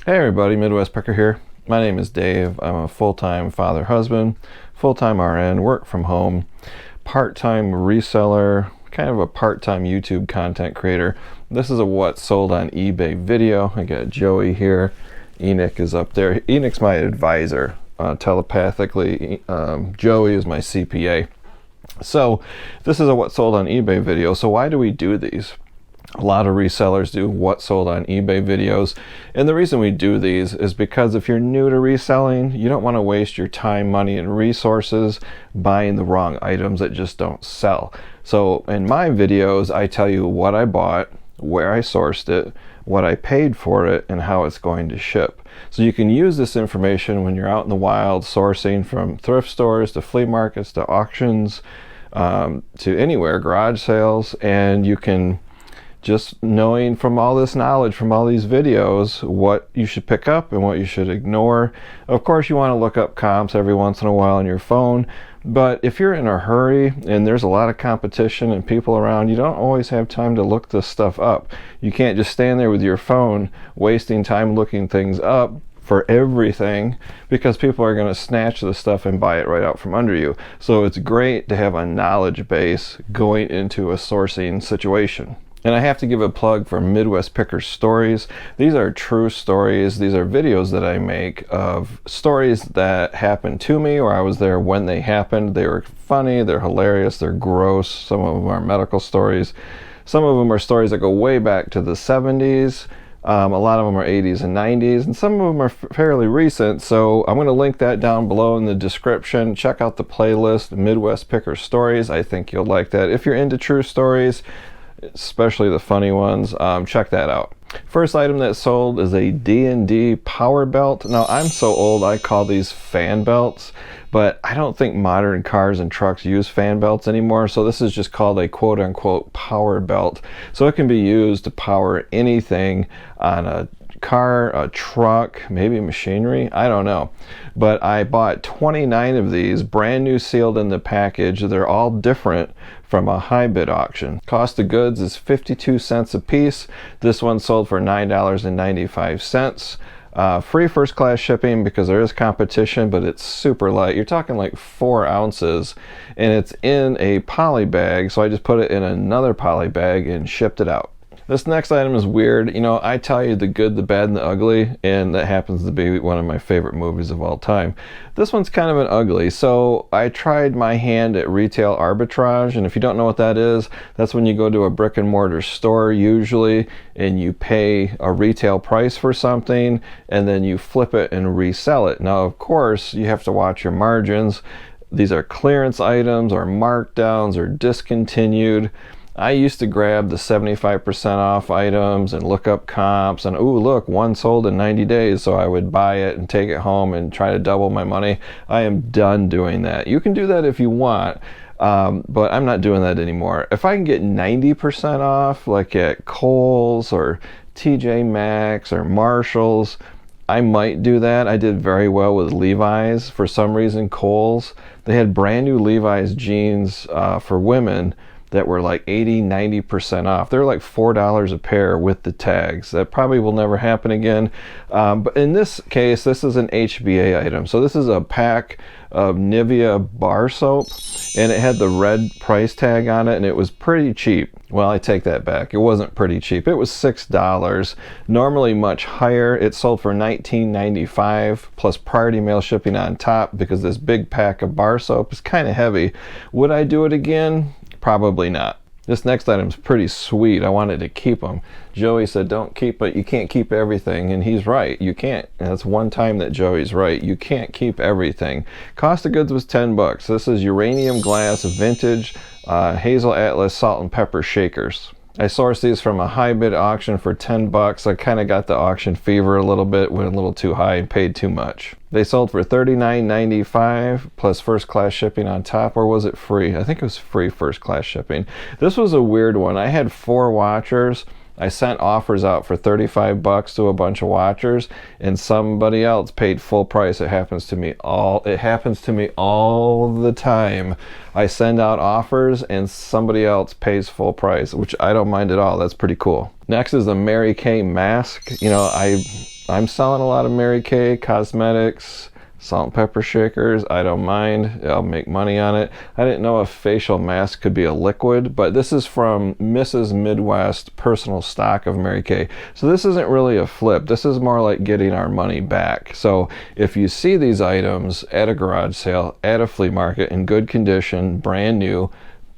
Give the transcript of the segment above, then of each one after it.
Hey everybody, Midwest Picker here. My name is Dave. I'm a full-time father husband, full-time RN, work from home, part-time reseller, kind of a part-time YouTube content creator. This is a what sold on eBay video. I got Joey here. Enoch is up there. Enoch's my advisor telepathically. Joey is my CPA. So this is a what sold on eBay video. So why do we do these? A lot of resellers do what sold on eBay videos, and the reason we do these is because if you're new to reselling, you don't want to waste your time, money, and resources buying the wrong items that just don't sell. So in my videos, I tell you what I bought, where I sourced it, what I paid for it, and how it's going to ship. So you can use this information when you're out in the wild sourcing from thrift stores to flea markets to auctions to anywhere, garage sales, and you can just knowing from all this knowledge, from all these videos, what you should pick up and what you should ignore. Of course, you want to look up comps every once in a while on your phone, but if you're in a hurry and there's a lot of competition and people around, you don't always have time to look this stuff up. You can't just stand there with your phone wasting time looking things up for everything, because people are going to snatch the stuff and buy it right out from under you. So it's great to have a knowledge base going into a sourcing situation. And I have to give a plug for Midwest Picker Stories. These are true stories. These are videos that I make of stories that happened to me, or I was there when they happened. They were funny, they're hilarious, they're gross. Some of them are medical stories. Some of them are stories that go way back to the 70s. A lot of them are 80s and 90s, and some of them are fairly recent. So I'm going to link that down below in the description. Check out the playlist, Midwest Picker Stories. I think you'll like that. If you're into true stories, especially the funny ones, check that out. First item that sold is a D&D power belt. Now I'm so old I call these fan belts, but I don't think modern cars and trucks use fan belts anymore, so this is just called a quote-unquote power belt. So it can be used to power anything on a car, a truck, maybe machinery, I don't know. But I bought 29 of these, brand new, sealed in the package. They're all different from a high bid auction. Cost of goods is 52 cents a piece. This one sold for $9.95. Free first class shipping because there is competition, but it's super light. You're talking like 4 ounces, and it's in a poly bag, so I just put it in another poly bag and shipped it out. This next item is weird. You know, I tell you the good, the bad, and the ugly, and that happens to be one of my favorite movies of all time. This one's kind of an ugly. So I tried my hand at retail arbitrage, and if you don't know what that is, that's when you go to a brick and mortar store usually, and you pay a retail price for something, and then you flip it and resell it. Now, of course, you have to watch your margins. These are clearance items or markdowns or discontinued. I used to grab the 75% off items and look up comps and, ooh, look, one sold in 90 days, so I would buy it and take it home and try to double my money. I am done doing that. You can do that if you want, but I'm not doing that anymore. If I can get 90% off, like at Kohl's or TJ Maxx or Marshall's, I might do that. I did very well with Levi's. For some reason, Kohl's, they had brand new Levi's jeans for women that were like 80-90% off. They're like $4 a pair with the tags. That probably will never happen again. But in this case, this is an HBA item. So this is a pack of Nivea bar soap, and it had the red price tag on it, and it was pretty cheap. Well, I take that back. It wasn't pretty cheap. It was $6. Normally much higher. It sold for $19.95 plus priority mail shipping on top, because this big pack of bar soap is kind of heavy. Would I do it again? Probably not. This next item is pretty sweet. I wanted to keep them. Joey said, don't keep it. You can't keep everything. And he's right. You can't. And that's one time that Joey's right. You can't keep everything. Cost of goods was 10 bucks. This is uranium glass vintage Hazel Atlas salt and pepper shakers. I sourced these from a high bid auction for 10 bucks. I kind of got the auction fever a little bit, went a little too high and paid too much. They sold for $39.95 plus first class shipping on top, or was it free? I think it was free first class shipping. This was a weird one. I had 4 watchers. I sent offers out for 35 bucks to a bunch of watchers, and somebody else paid full price. It happens to me all the time. I send out offers and somebody else pays full price, which I don't mind at all. That's pretty cool. Next is the Mary Kay mask. You know, I'm selling a lot of Mary Kay cosmetics, salt and pepper shakers. I don't mind. I'll make money on it. I didn't know a facial mask could be a liquid, but this is from Mrs. Midwest personal stock of Mary Kay. So this isn't really a flip. This is more like getting our money back. So if you see these items at a garage sale, at a flea market in good condition, brand new,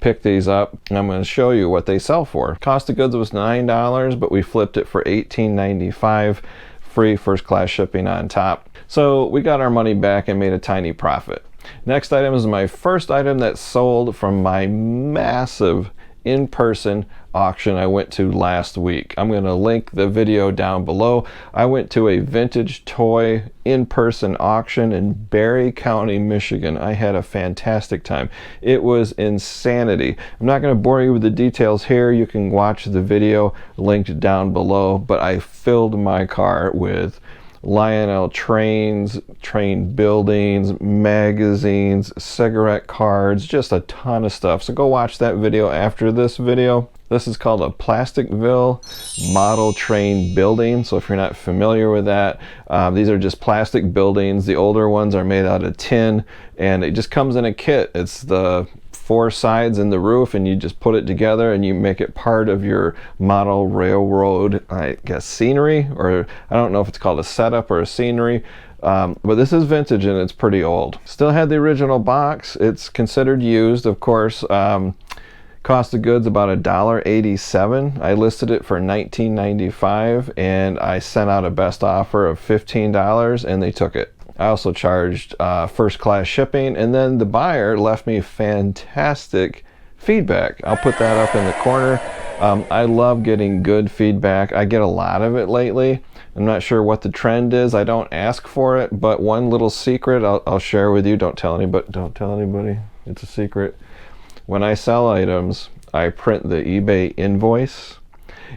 pick these up, and I'm going to show you what they sell for. Cost of goods was $9, but we flipped it for $18.95, free first class shipping on top. So we got our money back and made a tiny profit. Next item is my first item that sold from my massive in-person auction I went to last week. I'm going to link the video down below. I went to a vintage toy in-person auction in Barry County, Michigan. I had a fantastic time. It was insanity. I'm not going to bore you with the details here. You can watch the video linked down below, but I filled my car with Lionel trains, train buildings, magazines, cigarette cards, just a ton of stuff. So go watch that video after this video. This is called a Plasticville model train building. So if you're not familiar with that, these are just plastic buildings. The older ones are made out of tin, and it just comes in a kit. It's the 4 sides in the roof, and you just put it together and you make it part of your model railroad, I guess, scenery, or I don't know if it's called a setup or a scenery. But this is vintage and it's pretty old. Still had the original box. It's considered used, of course. Cost of goods about $1.87. I listed it for $19.95, and I sent out a best offer of $15, and they took it. I also charged first class shipping, and then the buyer left me fantastic feedback. I'll put that up in the corner. I love getting good feedback. I get a lot of it lately. I'm not sure what the trend is. I don't ask for it, but one little secret I'll share with you. Don't tell anybody. It's a secret. When I sell items, I print the eBay invoice,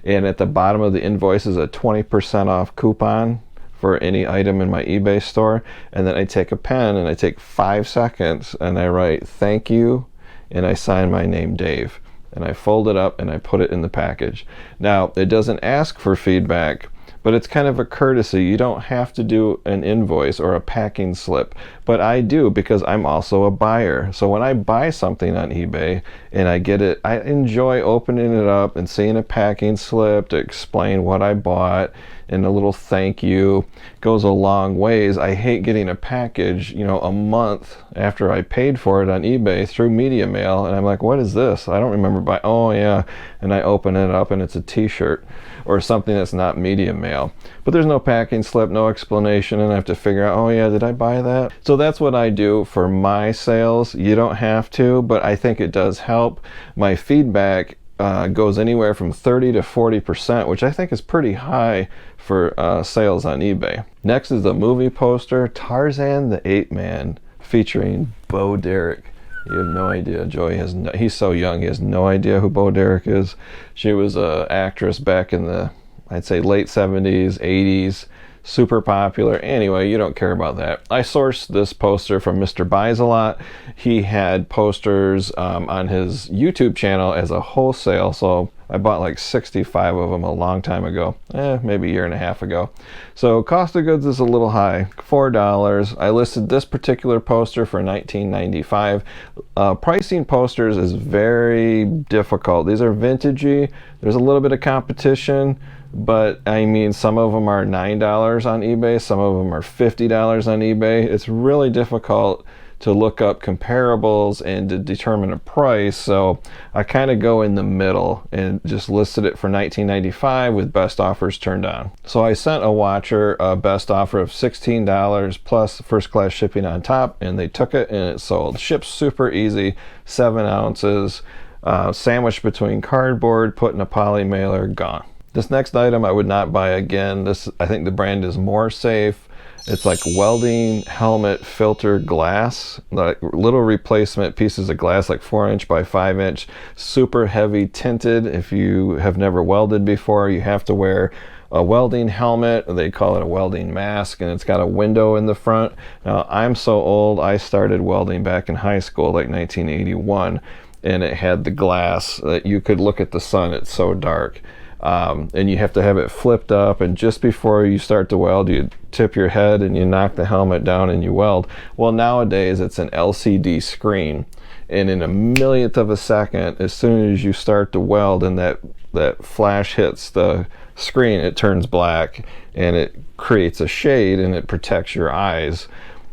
and at the bottom of the invoice is a 20% off coupon for any item in my eBay store. And then I take a pen and I take 5 seconds and I write thank you, and I sign my name, Dave, and I fold it up and I put it in the package. Now, it doesn't ask for feedback, but it's kind of a courtesy. You don't have to do an invoice or a packing slip, but I do because I'm also a buyer. So when I buy something on eBay and I get it, I enjoy opening it up and seeing a packing slip to explain what I bought, and a little thank you goes a long ways. I hate getting a package, a month after I paid for it on eBay through media mail, and I'm like, what is this? I don't remember buying. Oh yeah, and I open it up and it's a t-shirt or something that's not media mail. But there's no packing slip, no explanation, and I have to figure out, oh yeah, did I buy that? So that's what I do for my sales. You don't have to, but I think it does help. My feedback goes anywhere from 30 to 40%, which I think is pretty high for sales on eBay. Next is the movie poster, Tarzan the Ape Man, featuring Bo Derek. You have no idea. Joey he's so young, he has no idea who Bo Derek is. She was an actress back in the, I'd say, late 70s, 80s. Super popular. Anyway, you don't care about that. I sourced this poster from Mr. Buys a Lot. He had posters on his YouTube channel as a wholesale, so I bought like 65 of them a long time ago, maybe a year and a half ago. So cost of goods is a little high, $4. I listed this particular poster for $19.95. Pricing posters is very difficult. These are vintagey. There's a little bit of competition, but I mean, some of them are $9 on eBay, some of them are $50 on eBay. It's really difficult to look up comparables and to determine a price, so I kind of go in the middle and just listed it for $19.95 with best offers turned on. So I sent a watcher a best offer of $16 plus first class shipping on top, and they took it and it sold. Ships super easy, 7 ounces, sandwiched between cardboard, put in a poly mailer, gone. This next item I would not buy again. I think the brand is More Safe. It's like welding helmet filter glass, like little replacement pieces of glass, like 4" by 5", super heavy tinted. If you have never welded before, you have to wear a welding helmet. They call it a welding mask, and it's got a window in the front. Now, I'm so old, I started welding back in high school, like 1981, and it had the glass that you could look at the sun. It's so dark. and you have to have it flipped up, and just before you start to weld, you tip your head and you knock the helmet down and you weld. Well, nowadays it's an LCD screen, and in a millionth of a second, as soon as you start to weld and that flash hits the screen, it turns black and it creates a shade and it protects your eyes.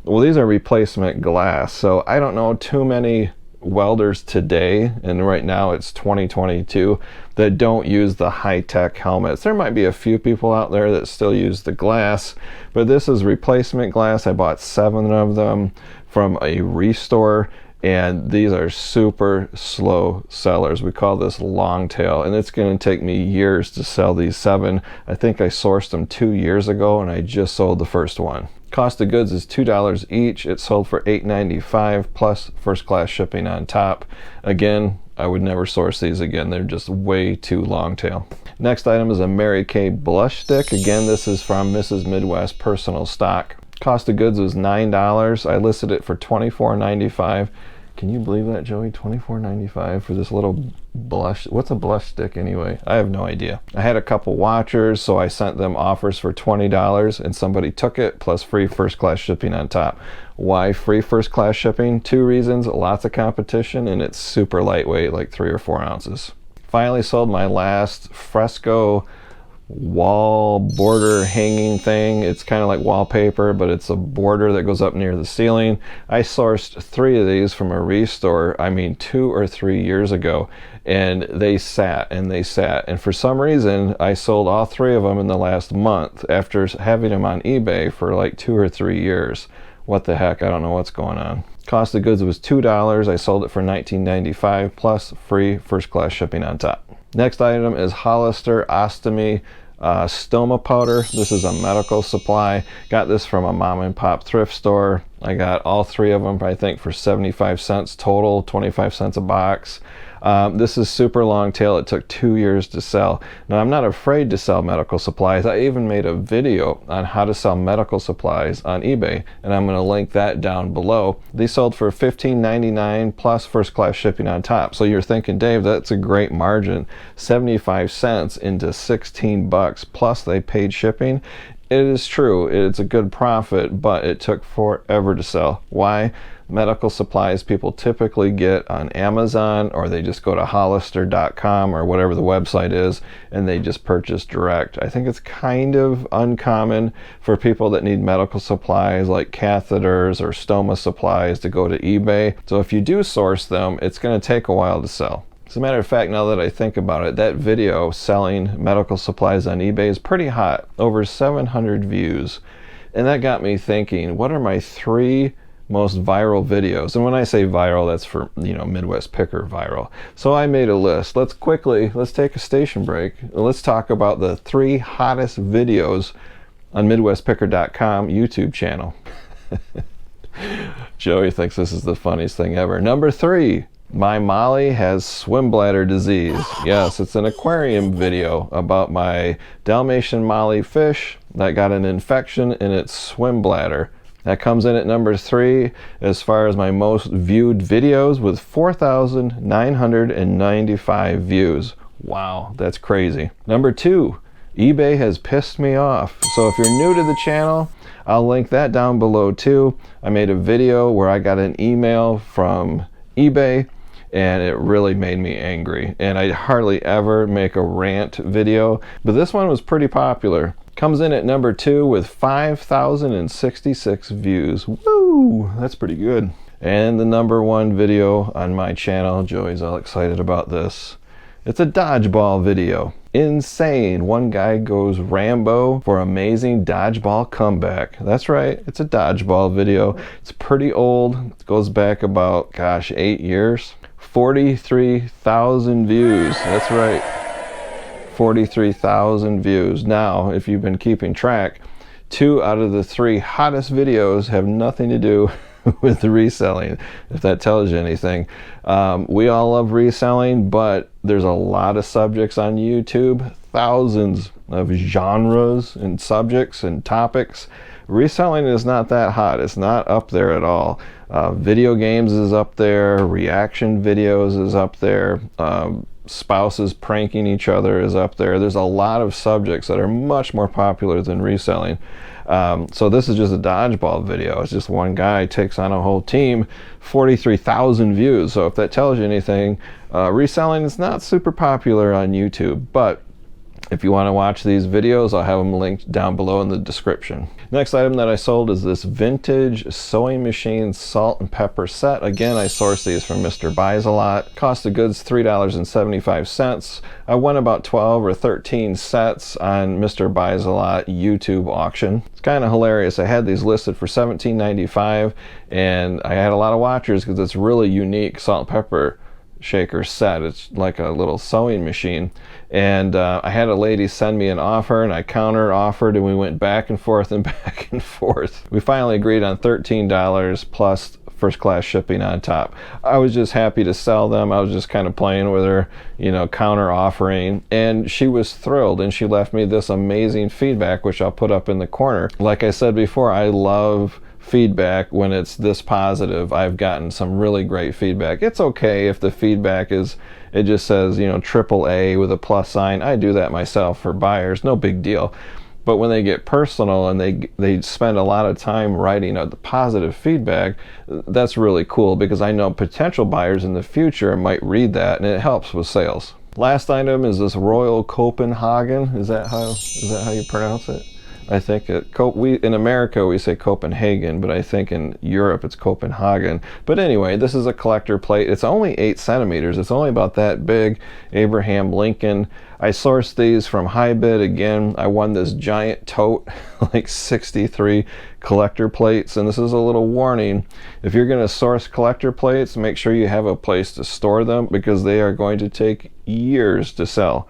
Well, these are replacement glass, so I don't know too many welders today, and right now it's 2022, that don't use the high-tech helmets. There might be a few people out there that still use the glass, but this is replacement glass. I bought 7 of them from a restore, and these are super slow sellers. We call this long tail, and it's going to take me years to sell these 7. I think I sourced them 2 years ago, and I just sold the first one. Cost of goods is $2 each. It sold for $8.95 plus first class shipping on top. Again, I would never source these again. They're just way too long tail. Next item is a Mary Kay blush stick. Again, this is from Mrs. Midwest Personal Stock. Cost of goods was $9. I listed it for $24.95. Can you believe that, Joey? $24.95 for this little blush. What's a blush stick anyway? I have no idea. I had a couple watchers, so I sent them offers for $20, and somebody took it, plus free first class shipping on top. Why free first class shipping? 2 reasons: lots of competition, and it's super lightweight, like 3 or 4 ounces. Finally sold my last fresco wall border hanging thing. It's kind of like wallpaper, but it's a border that goes up near the ceiling. I sourced 3 of these from a restore, I mean 2 or 3 years ago, and they sat and they sat, and for some reason I sold all 3 of them in the last month after having them on eBay for like 2 or 3 years. What the heck? I don't know what's going on. Cost of goods was $2. I sold it for $19.95 plus free first class shipping on top. Next item is Hollister Ostomy stoma powder. This is a medical supply. Got this from a mom and pop thrift store. I got all 3 of them, I think, for 75 cents total, 25 cents a box. This is super long tail. It took 2 years to sell. Now, I'm not afraid to sell medical supplies. I even made a video on how to sell medical supplies on eBay, and I'm going to link that down below. These sold for $15.99 plus first class shipping on top. So you're thinking, Dave, that's a great margin. 75 cents into 16 bucks plus they paid shipping. It is true, it's a good profit, but it took forever to sell. Why? Medical supplies people typically get on Amazon, or they just go to hollister.com or whatever the website is, and they just purchase direct. I think it's kind of uncommon for people that need medical supplies like catheters or stoma supplies to go to eBay. So if you do source them, it's going to take a while to sell. As a matter of fact, now that I think about it, that video selling medical supplies on eBay is pretty hot, over 700 views. And that got me thinking, what are my 3 most viral videos? And when I say viral, that's for, Midwest Picker viral. So I made a list. Let's take a station break. Let's talk about the 3 hottest videos on MidwestPicker.com YouTube channel. Joey thinks this is the funniest thing ever. Number 3. My Molly has swim bladder disease. Yes, it's an aquarium video about my Dalmatian Molly fish that got an infection in its swim bladder. That comes in at number 3 as far as my most viewed videos, with 4,995 views. Wow, that's crazy. Number 2, eBay has pissed me off. So if you're new to the channel, I'll link that down below too. I made a video where I got an email from eBay, and it really made me angry. And I hardly ever make a rant video, but this one was pretty popular. Comes in at number 2 with 5,066 views. Woo! That's pretty good. And the number 1 video on my channel, Joey's all excited about this. It's a dodgeball video. Insane. One guy goes Rambo for amazing dodgeball comeback. That's right, it's a dodgeball video. It's pretty old. It goes back about, 8 years. 43,000 views. That's right. 43,000 views. Now, if you've been keeping track, 2 out of the 3 hottest videos have nothing to do with the reselling, if that tells you anything. We all love reselling, but there's a lot of subjects on YouTube, thousands of genres and subjects and topics. Reselling is not that hot. It's not up there at all. Video games is up there, reaction videos is up there, spouses pranking each other is up there. There's a lot of subjects that are much more popular than reselling. So this is just a dodgeball video. It's just one guy takes on a whole team, 43,000 views. So if that tells you anything, reselling is not super popular on YouTube, but if you want to watch these videos, I'll have them linked down below in the description. Next item that I sold is this vintage sewing machine salt and pepper set. Again, I sourced these from Mr. Buys a Lot. Cost of goods $3.75. I won about 12 or 13 sets on Mr. Buys a Lot YouTube auction. It's kind of hilarious. I had these listed for $17.95 and I had a lot of watchers because it's really unique salt and pepper shaker set. It's like a little sewing machine, and I had a lady send me an offer and I counter offered and we went back and forth and back and forth. We finally agreed on $13 plus first class shipping on top. I was just happy to sell them. I was just kind of playing with her, you know, counter offering, and she was thrilled and she left me this amazing feedback, which I'll put up in the corner. Like I said before, I love feedback when it's this positive. I've gotten some really great feedback. It's okay if the feedback is, it just says, you know, AAA with a plus sign. I do that myself for buyers, no big deal. But when they get personal and they spend a lot of time writing out the positive feedback, that's really cool because I know potential buyers in the future might read that and it helps with sales. Last item is this Royal Copenhagen. Is that how you pronounce it? I think in America we say Copenhagen, but I think in Europe it's Copenhagen. But anyway, this is a collector plate. It's only 8 centimeters. It's only about that big. Abraham Lincoln. I sourced these from High Bid again. I won this giant tote, like 63 collector plates. And this is a little warning. If you're going to source collector plates, make sure you have a place to store them because they are going to take years to sell.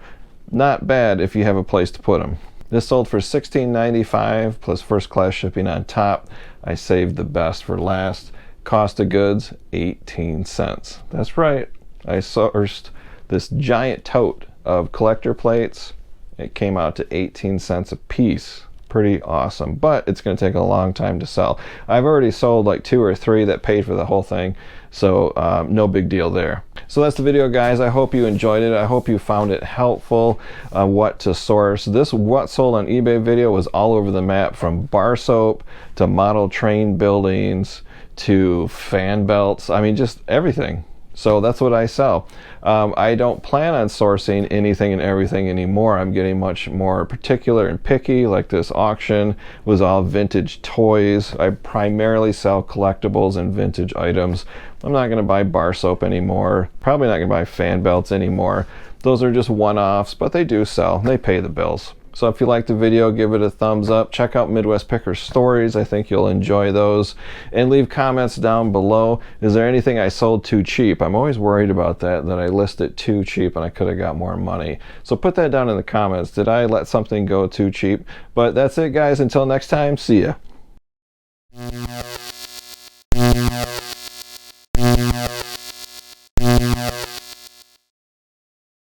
Not bad if you have a place to put them. This sold for $16.95 plus first class shipping on top. I saved the best for last. Cost of goods, 18 cents. That's right. I sourced this giant tote of collector plates. It came out to 18 cents a piece. Pretty awesome, but it's going to take a long time to sell. I've already sold like 2 or 3 that paid for the whole thing, so no big deal there. So that's the video, guys. I hope you enjoyed it. I hope you found it helpful what to source. This what sold on eBay video was all over the map, from bar soap to model train buildings to fan belts. I mean, just everything. So that's what I sell. I don't plan on sourcing anything and everything anymore. I'm getting much more particular and picky. Like this auction was all vintage toys. I primarily sell collectibles and vintage items. I'm not gonna buy bar soap anymore. Probably not gonna buy fan belts anymore. Those are just one-offs, but they do sell. They pay the bills. So if you liked the video, give it a thumbs up. Check out Midwest Picker Stories. I think you'll enjoy those. And leave comments down below. Is there anything I sold too cheap? I'm always worried about that I list it too cheap and I could have got more money. So put that down in the comments. Did I let something go too cheap? But that's it, guys. Until next time, see ya.